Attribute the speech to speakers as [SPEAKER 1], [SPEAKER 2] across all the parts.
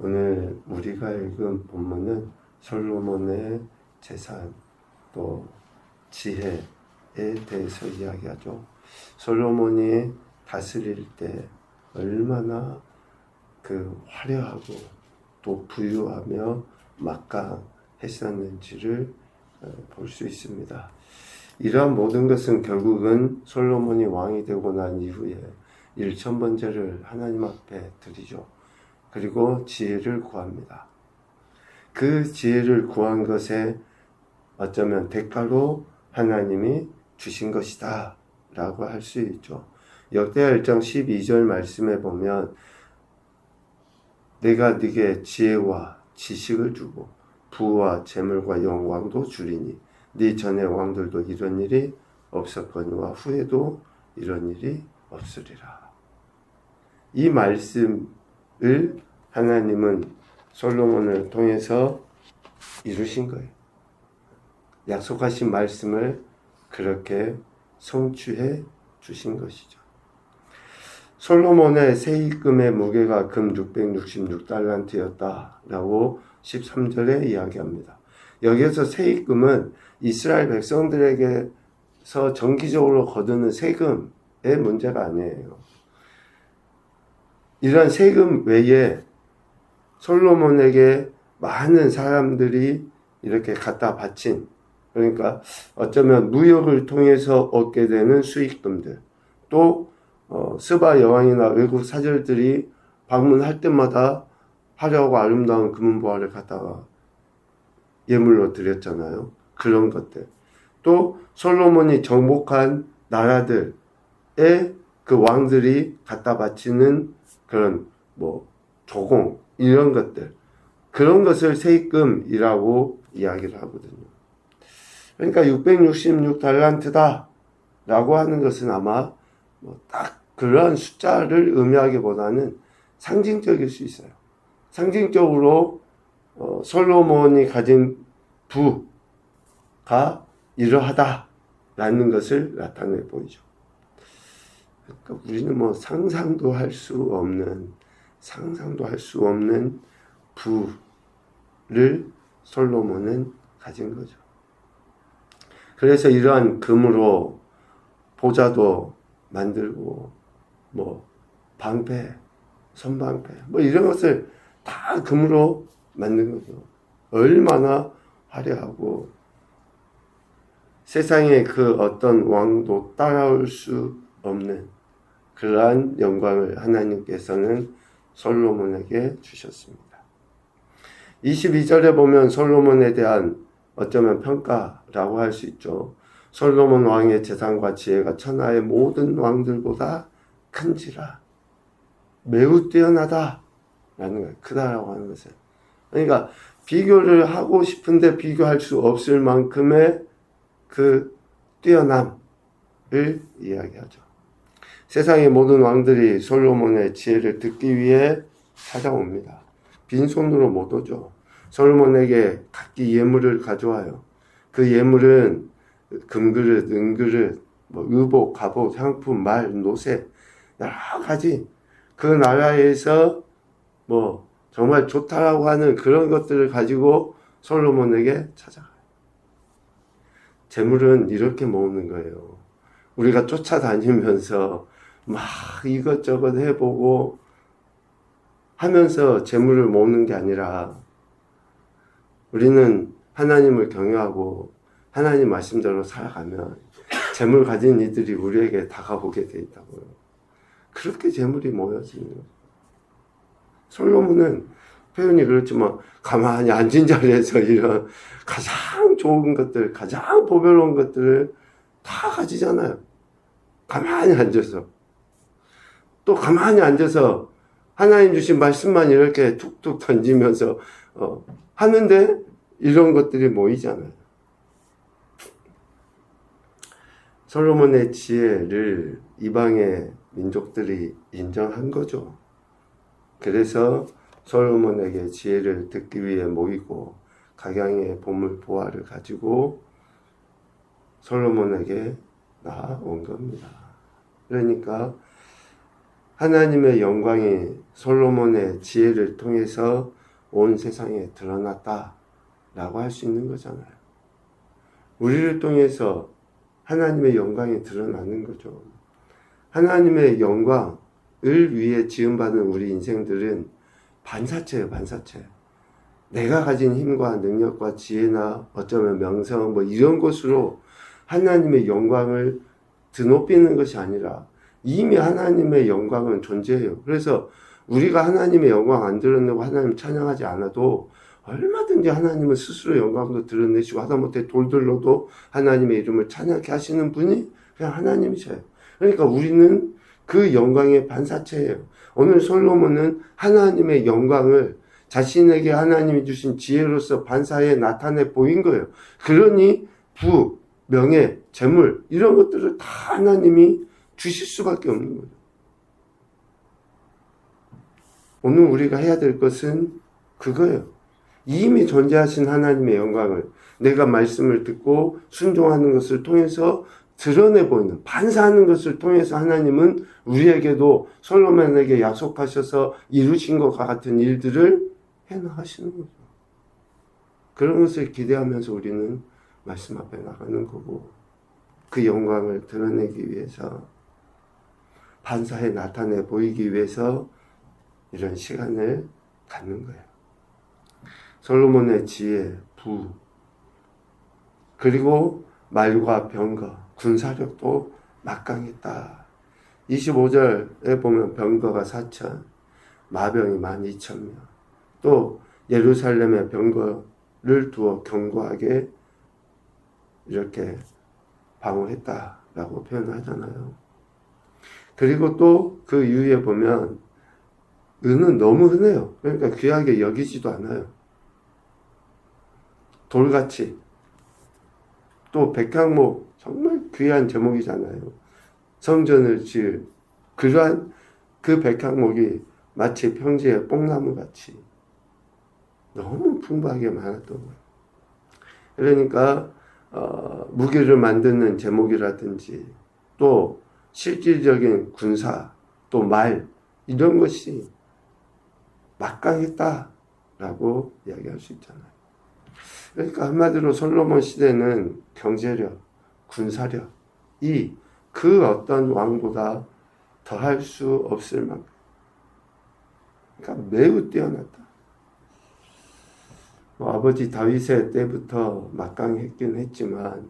[SPEAKER 1] 오늘 우리가 읽은 본문은 솔로몬의 재산 또 지혜에 대해서 이야기하죠. 솔로몬이 다스릴 때 얼마나 화려하고 또 부유하며 막강했었는지를 볼 수 있습니다. 이러한 모든 것은 결국은 솔로몬이 왕이 되고 난 이후에 일천번제를 하나님 앞에 드리죠. 그리고 지혜를 구합니다. 그 지혜를 구한 것에 어쩌면 대가로 하나님이 주신 것이다 라고 할 수 있죠. 역대하 1장 12절 말씀에 보면 내가 네게 지혜와 지식을 주고 부와 재물과 영광도 주리니 네 전의 왕들도 이런 일이 없었거니와 후에도 이런 일이 없으리라. 이 말씀을 하나님은 솔로몬을 통해서 이루신 거예요. 약속하신 말씀을 그렇게 성취해 주신 것이죠. 솔로몬의 세입금의 무게가 금 666달란트였다라고 13절에 이야기합니다. 여기에서 세입금은 이스라엘 백성들에게서 정기적으로 거두는 세금의 문제가 아니에요. 이런 세금 외에 솔로몬에게 많은 사람들이 이렇게 갖다 바친, 그러니까 어쩌면 무역을 통해서 얻게 되는 수익금들, 또 스바 여왕이나 외국 사절들이 방문할 때마다 화려하고 아름다운 금은보화를 갖다가 예물로 드렸잖아요. 그런 것들. 또 솔로몬이 정복한 나라들의 그 왕들이 갖다 바치는 그런 조공 이런 것들, 그런 것을 세입금이라고 이야기를 하거든요. 그러니까 666달란트다 라고 하는 것은 아마 딱 그러한 숫자를 의미하기보다는 상징적일 수 있어요. 상징적으로 솔로몬이 가진 부가 이러하다라는 것을 나타내 보이죠. 그러니까 우리는 상상도 할 수 없는 부를 솔로몬은 가진 거죠. 그래서 이러한 금으로 보좌도 만들고 방패, 선방패 이런 것을 다 금으로 만든 거죠. 얼마나 화려하고 세상에 그 어떤 왕도 따라올 수 없는 그러한 영광을 하나님께서는 솔로몬에게 주셨습니다. 22절에 보면 솔로몬에 대한 어쩌면 평가라고 할 수 있죠. 솔로몬 왕의 재산과 지혜가 천하의 모든 왕들보다 큰지라. 매우 뛰어나다 라는 거예요. 크다라고 하는 것은. 그러니까 비교를 하고 싶은데 비교할 수 없을 만큼의 그 뛰어남을 이야기하죠. 세상의 모든 왕들이 솔로몬의 지혜를 듣기 위해 찾아옵니다. 빈손으로 못 오죠. 솔로몬에게 각기 예물을 가져와요. 그 예물은 금그릇, 은그릇, 의복, 갑옷, 향품, 말, 노새 여러 가지 그 나라에서 정말 좋다라고 하는 그런 것들을 가지고 솔로몬에게 찾아가요. 재물은 이렇게 모으는 거예요. 우리가 쫓아다니면서 막 이것저것 해보고 하면서 재물을 모으는 게 아니라 우리는 하나님을 경외하고 하나님 말씀대로 살아가면 재물 가진 이들이 우리에게 다가오게 돼 있다고요. 그렇게 재물이 모여지는 거예요. 솔로몬은 표현이 그렇지만 가만히 앉은 자리에서 이런 가장 좋은 것들, 가장 보배로운 것들을 다 가지잖아요. 가만히 앉아서. 또 가만히 앉아서 하나님 주신 말씀만 이렇게 툭툭 던지면서 하는데 이런 것들이 모이잖아요. 솔로몬의 지혜를 이방의 민족들이 인정한 거죠. 그래서 솔로몬에게 지혜를 듣기 위해 모이고 각양의 보물 보화를 가지고 솔로몬에게 나온 겁니다. 그러니까 하나님의 영광이 솔로몬의 지혜를 통해서 온 세상에 드러났다라고 할 수 있는 거잖아요. 우리를 통해서 하나님의 영광이 드러나는 거죠. 하나님의 영광을 위해 지음받은 우리 인생들은 반사체예요, 반사체. 내가 가진 힘과 능력과 지혜나 어쩌면 명성 뭐 이런 것으로 하나님의 영광을 드높이는 것이 아니라 이미 하나님의 영광은 존재해요. 그래서 우리가 하나님의 영광 안 드러내고 하나님 찬양하지 않아도 얼마든지 하나님은 스스로 영광도 드러내시고 하다못해 돌들로도 하나님의 이름을 찬양케 하시는 분이 그냥 하나님이셔요. 그러니까 우리는 그 영광의 반사체예요. 오늘 솔로몬은 하나님의 영광을 자신에게 하나님이 주신 지혜로서 반사에 나타내 보인 거예요. 그러니 부, 명예, 재물 이런 것들을 다 하나님이 주실 수밖에 없는 거예요. 오늘 우리가 해야 될 것은 그거예요. 이미 존재하신 하나님의 영광을 내가 말씀을 듣고 순종하는 것을 통해서 드러내 보이는, 반사하는 것을 통해서 하나님은 우리에게도 솔로몬에게 약속하셔서 이루신 것과 같은 일들을 해나가시는 거죠. 그런 것을 기대하면서 우리는 말씀 앞에 나가는 거고, 그 영광을 드러내기 위해서, 반사해 나타내 보이기 위해서 이런 시간을 갖는 거예요. 솔로몬의 지혜, 부, 그리고 말과 병거, 군사력도 막강했다. 25절에 보면 병거가 4,000, 마병이 12,000명. 또 예루살렘의 병거를 두어 견고하게 이렇게 방어했다라고 표현하잖아요. 그리고 또 그 이후에 보면 은은 너무 흔해요. 그러니까 귀하게 여기지도 않아요. 돌같이. 또 백향목 정말 귀한 제목이잖아요. 성전을 지을 그러한 그 백향목이 마치 평지의 뽕나무같이 너무 풍부하게 많았던 거예요. 그러니까 무기를 만드는 제목이라든지 또 실질적인 군사 또 말 이런 것이 막강했다라고 이야기할 수 있잖아요. 그러니까 한마디로 솔로몬 시대는 경제력, 군사력이 그 어떤 왕보다 더할 수 없을 만큼, 그러니까 매우 뛰어났다. 아버지 다윗의 때부터 막강했긴 했지만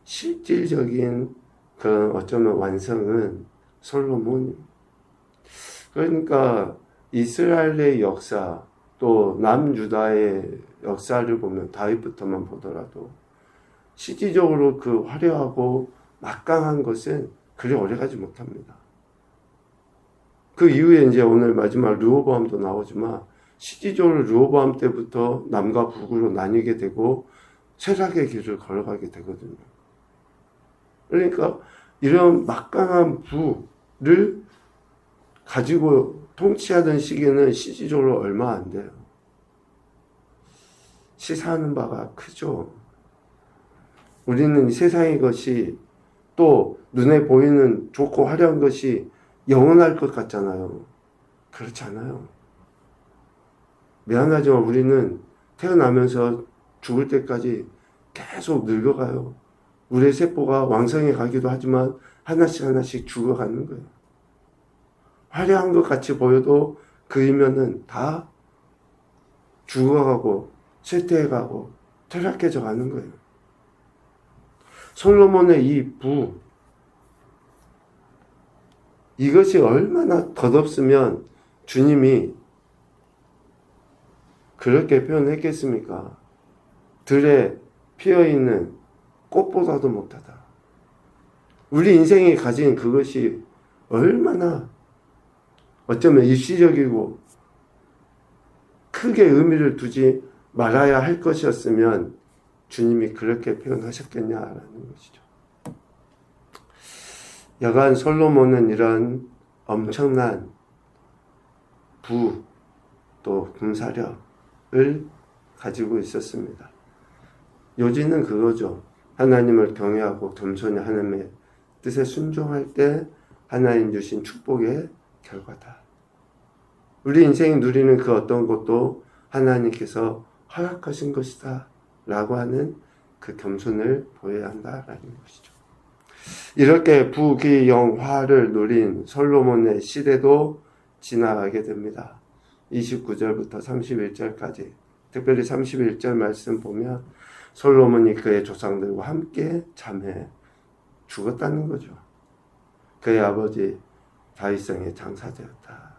[SPEAKER 1] 실질적인 그 어쩌면 완성은 솔로몬. 그러니까 이스라엘의 역사 또 남유다의 역사를 보면 다윗부터만 보더라도 실질적으로 그 화려하고 막강한 것은 그리 오래가지 못합니다. 그 이후에 이제 오늘 마지막 르호보암도 나오지만 실질적으로 르호보암 때부터 남과 북으로 나뉘게 되고 쇠락의 길을 걸어가게 되거든요. 그러니까 이런 막강한 부를 가지고 통치하던 시기는 실질적으로 얼마 안 돼요. 시사하는 바가 크죠. 우리는 이 세상의 것이 또 눈에 보이는 좋고 화려한 것이 영원할 것 같잖아요. 그렇지 않아요. 미안하지만 우리는 태어나면서 죽을 때까지 계속 늙어가요. 우리의 세포가 왕성해 가기도 하지만 하나씩 하나씩 죽어가는 거예요. 화려한 것 같이 보여도 그 이면은 다 죽어가고 쇠퇴해가고 퇴락해져 가는 거예요. 솔로몬의 이 부, 이것이 얼마나 덧없으면 주님이 그렇게 표현했겠습니까? 들에 피어있는 꽃보다도 못하다. 우리 인생이 가진 그것이 얼마나 어쩌면 일시적이고 크게 의미를 두지 말아야 할 것이었으면 주님이 그렇게 표현하셨겠냐라는 것이죠. 여간 솔로몬은 이런 엄청난 부 또 군사력을 가지고 있었습니다. 요지는 그거죠. 하나님을 경외하고 겸손히 하나님의 뜻에 순종할 때 하나님 주신 축복에 결과다. 우리 인생이 누리는 그 어떤 것도 하나님께서 허락하신 것이다 라고 하는 그 겸손을 보여야 한다라는 것이죠. 이렇게 부귀영화를 누린 솔로몬의 시대도 지나가게 됩니다. 29절부터 31절까지, 특별히 31절 말씀 보면 솔로몬이 그의 조상들과 함께 잠에 죽었다는 거죠. 그의 아버지 다윗성의 장사되었다.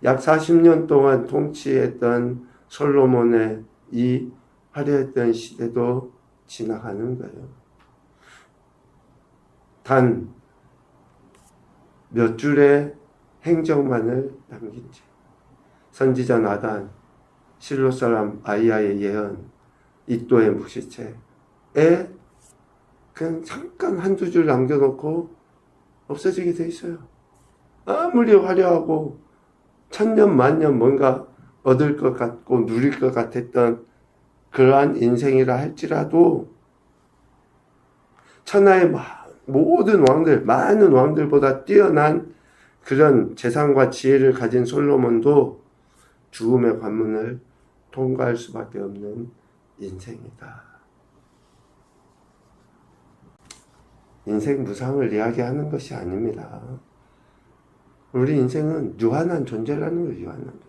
[SPEAKER 1] 약 40년 동안 통치했던 솔로몬의 이 화려했던 시대도 지나가는 거예요. 단 몇 줄의 행적만을 남긴 채 선지자 나단, 실로 사람 아이야의 예언, 이도의 묵시체에 그냥 잠깐 한두 줄 남겨놓고 없어지게 돼 있어요. 아무리 화려하고 천년 만년 뭔가 얻을 것 같고 누릴 것 같았던 그러한 인생이라 할지라도 천하의 모든 왕들, 많은 왕들보다 뛰어난 그런 재산과 지혜를 가진 솔로몬도 죽음의 관문을 통과할 수밖에 없는 인생이다. 인생 무상을 이야기하는 것이 아닙니다. 우리 인생은 유한한 존재라는 거예요. 유한한 존재.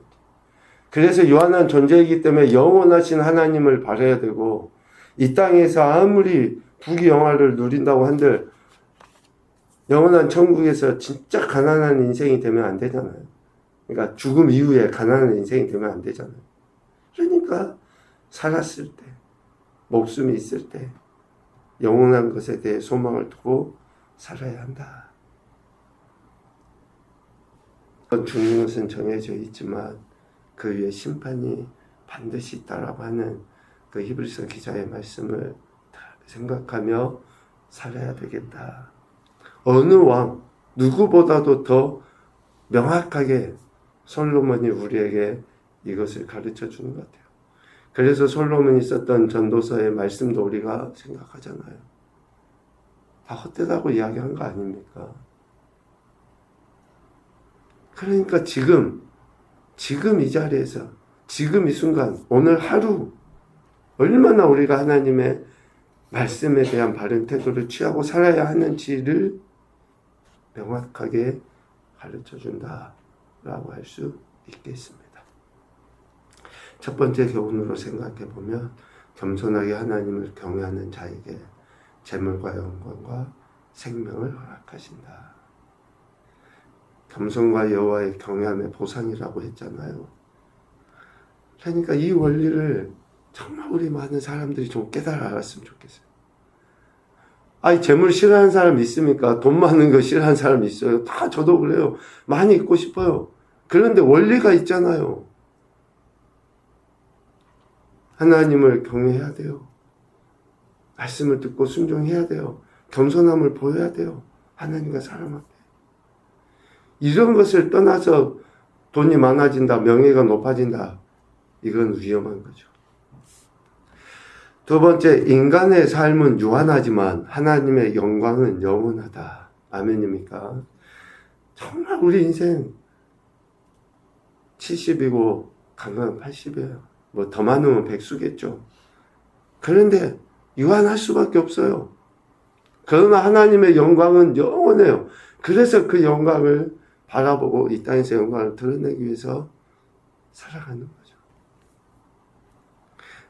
[SPEAKER 1] 그래서 유한한 존재이기 때문에 영원하신 하나님을 바라야 되고, 이 땅에서 아무리 부귀영화를 누린다고 한들 영원한 천국에서 진짜 가난한 인생이 되면 안 되잖아요. 그러니까 죽음 이후에 가난한 인생이 되면 안 되잖아요. 그러니까 살았을 때, 목숨이 있을 때 영원한 것에 대해 소망을 두고 살아야 한다. 죽는 것은 정해져 있지만 그 위에 심판이 반드시 있다라고 하는 그 히브리서 기자의 말씀을 생각하며 살아야 되겠다. 어느 왕 누구보다도 더 명확하게 솔로몬이 우리에게 이것을 가르쳐 주는 것 같아요. 그래서 솔로몬이 썼던 전도서의 말씀도 우리가 생각하잖아요. 다 헛되다고 이야기한 거 아닙니까? 그러니까 지금 이 자리에서, 지금 이 순간, 오늘 하루 얼마나 우리가 하나님의 말씀에 대한 바른 태도를 취하고 살아야 하는지를 명확하게 가르쳐 준다라고 할 수 있겠습니다. 첫 번째 교훈으로 생각해 보면, 겸손하게 하나님을 경외하는 자에게 재물과 영광과 생명을 허락하신다. 겸손과 여호와의 경외함의 보상이라고 했잖아요. 그러니까 이 원리를 정말 우리 많은 사람들이 좀 깨달아 알았으면 좋겠어요. 아니, 재물 싫어하는 사람 있습니까? 돈 많은 거 싫어하는 사람 있어요. 다 저도 그래요. 많이 있고 싶어요. 그런데 원리가 있잖아요. 하나님을 경외해야 돼요. 말씀을 듣고 순종해야 돼요. 겸손함을 보여야 돼요. 하나님과 사람 앞에. 이런 것을 떠나서 돈이 많아진다, 명예가 높아진다. 이건 위험한 거죠. 두 번째, 인간의 삶은 유한하지만 하나님의 영광은 영원하다. 아멘입니까? 정말 우리 인생 70이고 강간 80이에요. 뭐 더 많으면 백수겠죠. 그런데 유한할 수밖에 없어요. 그러나 하나님의 영광은 영원해요. 그래서 그 영광을 바라보고 이 땅에서 영광을 드러내기 위해서 살아가는 거죠.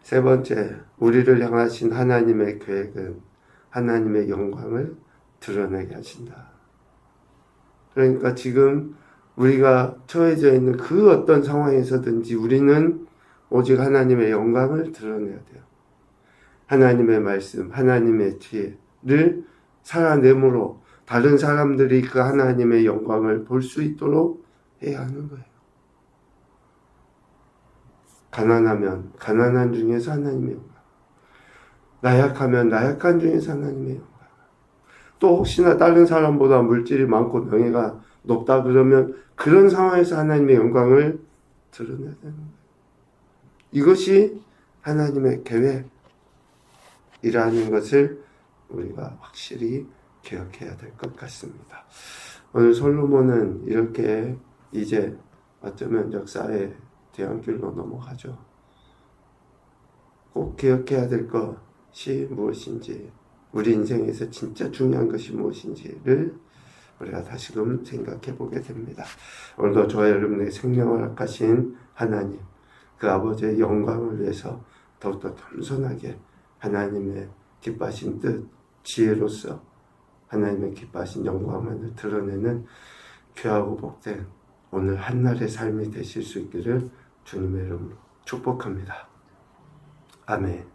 [SPEAKER 1] 세 번째, 우리를 향하신 하나님의 계획은 하나님의 영광을 드러내게 하신다. 그러니까 지금 우리가 처해져 있는 그 어떤 상황에서든지 우리는 오직 하나님의 영광을 드러내야 돼요. 하나님의 말씀, 하나님의 지혜를 살아내므로 다른 사람들이 그 하나님의 영광을 볼 수 있도록 해야 하는 거예요. 가난하면 가난한 중에서 하나님의 영광, 나약하면 나약한 중에서 하나님의 영광, 또 혹시나 다른 사람보다 물질이 많고 명예가 높다 그러면 그런 상황에서 하나님의 영광을 드러내야 되는 거예요. 이것이 하나님의 계획이라는 것을 우리가 확실히 기억해야 될 것 같습니다. 오늘 솔로몬은 이렇게 이제 어쩌면 역사의 대안길로 넘어가죠. 꼭 기억해야 될 것이 무엇인지, 우리 인생에서 진짜 중요한 것이 무엇인지를 우리가 다시금 생각해 보게 됩니다. 오늘도 저와 여러분의 생명을 허락하신 하나님, 그 아버지의 영광을 위해서 더욱더 겸손하게 하나님의 기뻐하신 뜻, 지혜로서 하나님의 기뻐하신 영광만을 드러내는 귀하고 복된 오늘 한날의 삶이 되실 수 있기를 주님의 이름으로 축복합니다. 아멘.